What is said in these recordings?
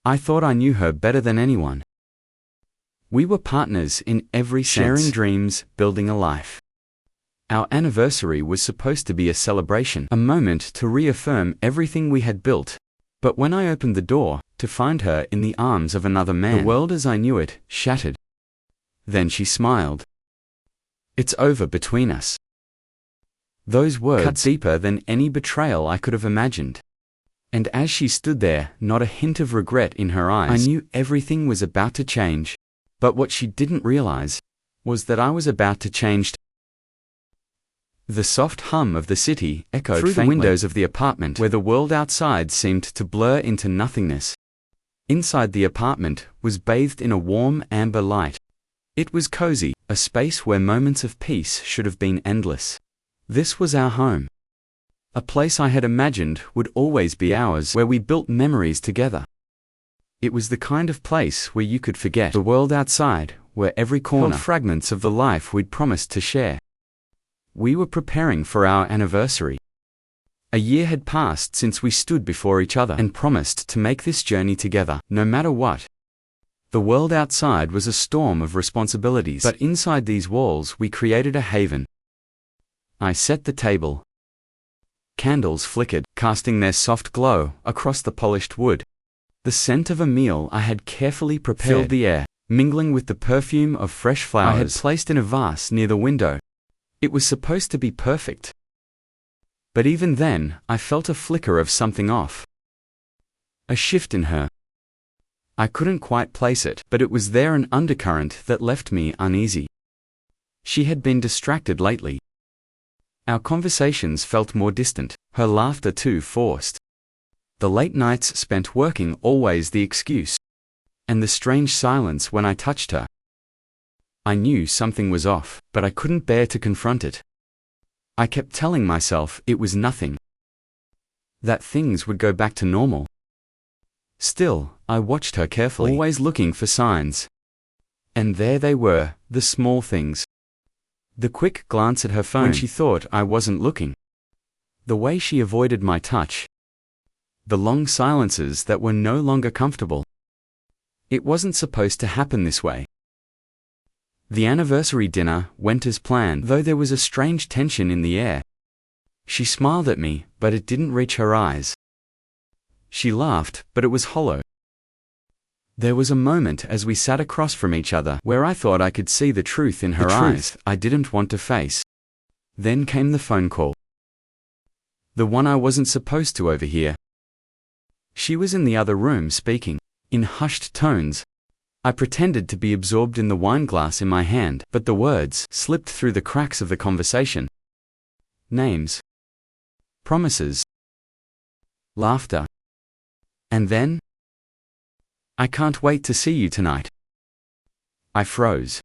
I thought I knew her better than anyone. We were partners in every sense, sharing dreams, building a life. Our anniversary was supposed to be a celebration, a moment to reaffirm everything we had built. But when I opened the door, to find her in the arms of another man, the world as I knew it shattered. Then she smiled. "It's over between us." Those words cut deeper than any betrayal I could have imagined. And as she stood there, not a hint of regret in her eyes, I knew everything was about to change. But what she didn't realize was that I was about to change. The soft hum of the city echoed through the windows of the apartment, where the world outside seemed to blur into nothingness. Inside the apartment was bathed in a warm amber light. It was cozy, a space where moments of peace should have been endless. This was our home. A place I had imagined would always be ours, where we built memories together. It was the kind of place where you could forget the world outside, where every corner held fragments of the life we'd promised to share. We were preparing for our anniversary. A year had passed since we stood before each other and promised to make this journey together, no matter what. The world outside was a storm of responsibilities, but inside these walls we created a haven. I set the table. Candles flickered, casting their soft glow across the polished wood. The scent of a meal I had carefully prepared filled the air, mingling with the perfume of fresh flowers I had placed in a vase near the window. It was supposed to be perfect. But even then, I felt a flicker of something off. A shift in her. I couldn't quite place it, but it was there, an undercurrent that left me uneasy. She had been distracted lately. Our conversations felt more distant, her laughter too forced. The late nights spent working always the excuse. And the strange silence when I touched her. I knew something was off, but I couldn't bear to confront it. I kept telling myself it was nothing. That things would go back to normal. Still, I watched her carefully, always looking for signs. And there they were, the small things. The quick glance at her phone when she thought I wasn't looking. The way she avoided my touch. The long silences that were no longer comfortable. It wasn't supposed to happen this way. The anniversary dinner went as planned, though there was a strange tension in the air. She smiled at me, but it didn't reach her eyes. She laughed, but it was hollow. There was a moment as we sat across from each other where I thought I could see the truth in her eyes I didn't want to face. Then came the phone call. The one I wasn't supposed to overhear. She was in the other room speaking, in hushed tones. I pretended to be absorbed in the wine glass in my hand, but the words slipped through the cracks of the conversation. Names. Promises. Laughter. And then, "I can't wait to see you tonight." I froze.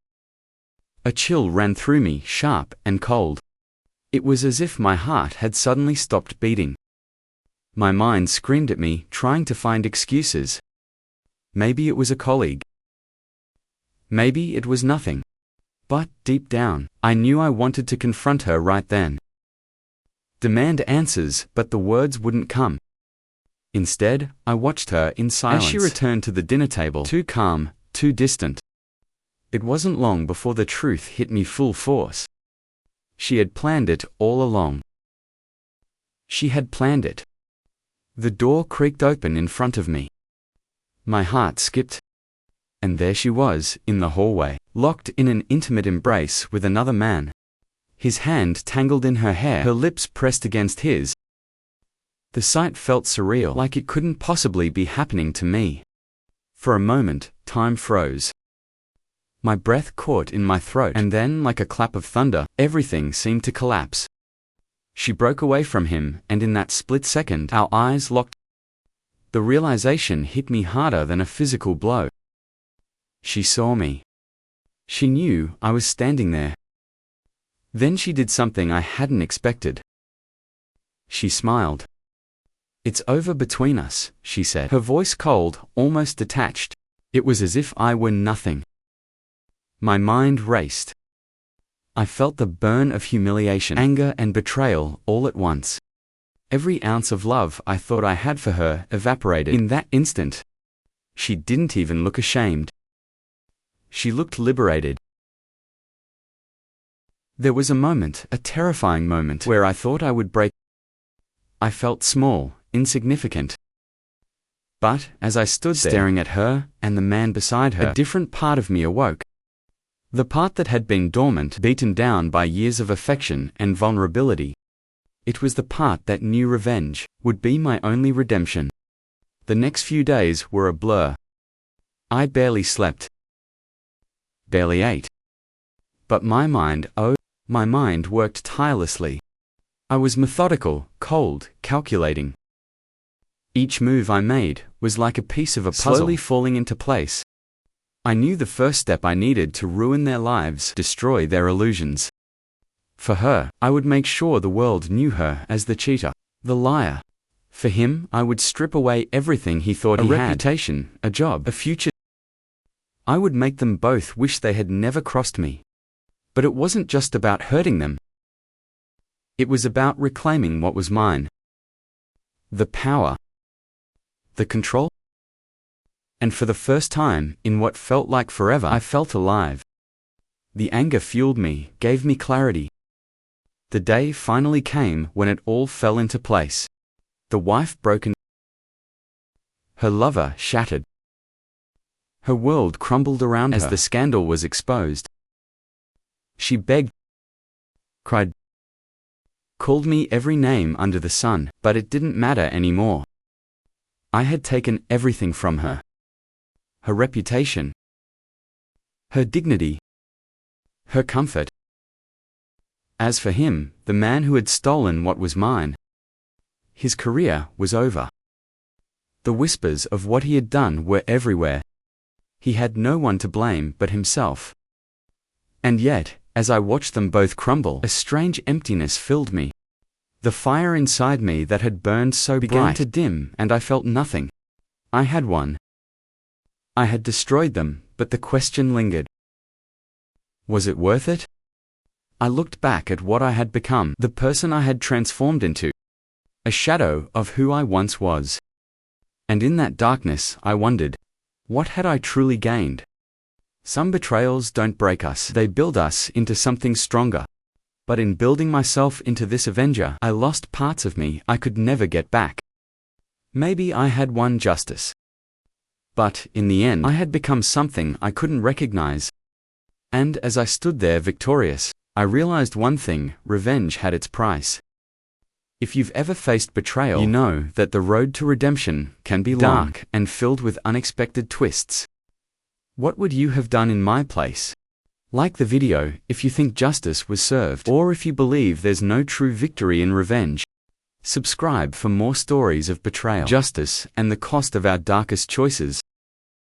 A chill ran through me, sharp and cold. It was as if my heart had suddenly stopped beating. My mind screamed at me, trying to find excuses. Maybe it was a colleague. Maybe it was nothing. But, deep down, I knew I wanted to confront her right then. Demand answers, but the words wouldn't come. Instead, I watched her in silence as she returned to the dinner table, too calm, too distant. It wasn't long before the truth hit me full force. She had planned it all along. She had planned it. The door creaked open in front of me. My heart skipped. And there she was, in the hallway, locked in an intimate embrace with another man. His hand tangled in her hair, her lips pressed against his. The sight felt surreal, like it couldn't possibly be happening to me. For a moment, time froze. My breath caught in my throat, and then, like a clap of thunder, everything seemed to collapse. She broke away from him, and in that split second, our eyes locked. The realization hit me harder than a physical blow. She saw me. She knew I was standing there. Then she did something I hadn't expected. She smiled. "It's over between us," she said, her voice cold, almost detached. It was as if I were nothing. My mind raced. I felt the burn of humiliation, anger, and betrayal all at once. Every ounce of love I thought I had for her evaporated in that instant. She didn't even look ashamed. She looked liberated. There was a moment, a terrifying moment, where I thought I would break. I felt small, insignificant. But, as I stood there, staring at her and the man beside her, a different part of me awoke. The part that had been dormant, beaten down by years of affection and vulnerability. It was the part that knew revenge would be my only redemption. The next few days were a blur. I barely slept. Barely ate. But my mind worked tirelessly. I was methodical, cold, calculating. Each move I made was like a piece of a puzzle slowly falling into place. I knew the first step I needed to ruin their lives, destroy their illusions. For her, I would make sure the world knew her as the cheater, the liar. For him, I would strip away everything he thought he had. A reputation, a job, a future. I would make them both wish they had never crossed me. But it wasn't just about hurting them. It was about reclaiming what was mine. The power. The control. And for the first time, in what felt like forever, I felt alive. The anger fueled me, gave me clarity. The day finally came when it all fell into place. The wife broken. Her lover shattered. Her world crumbled around her as the scandal was exposed. She begged, cried, called me every name under the sun, but it didn't matter anymore. I had taken everything from her. Her reputation, her dignity, her comfort. As for him, the man who had stolen what was mine, his career was over. The whispers of what he had done were everywhere. He had no one to blame but himself. And yet, as I watched them both crumble, a strange emptiness filled me. The fire inside me that had burned so began to dim, and I felt nothing. I had won. I had destroyed them, but the question lingered. Was it worth it? I looked back at what I had become, the person I had transformed into. A shadow of who I once was. And in that darkness, I wondered, what had I truly gained? Some betrayals don't break us, they build us into something stronger. But in building myself into this avenger, I lost parts of me I could never get back. Maybe I had won justice. But, in the end, I had become something I couldn't recognize. And as I stood there victorious, I realized one thing: revenge had its price. If you've ever faced betrayal, you know that the road to redemption can be dark and filled with unexpected twists. What would you have done in my place? Like the video if you think justice was served, or if you believe there's no true victory in revenge. Subscribe for more stories of betrayal, justice, and the cost of our darkest choices.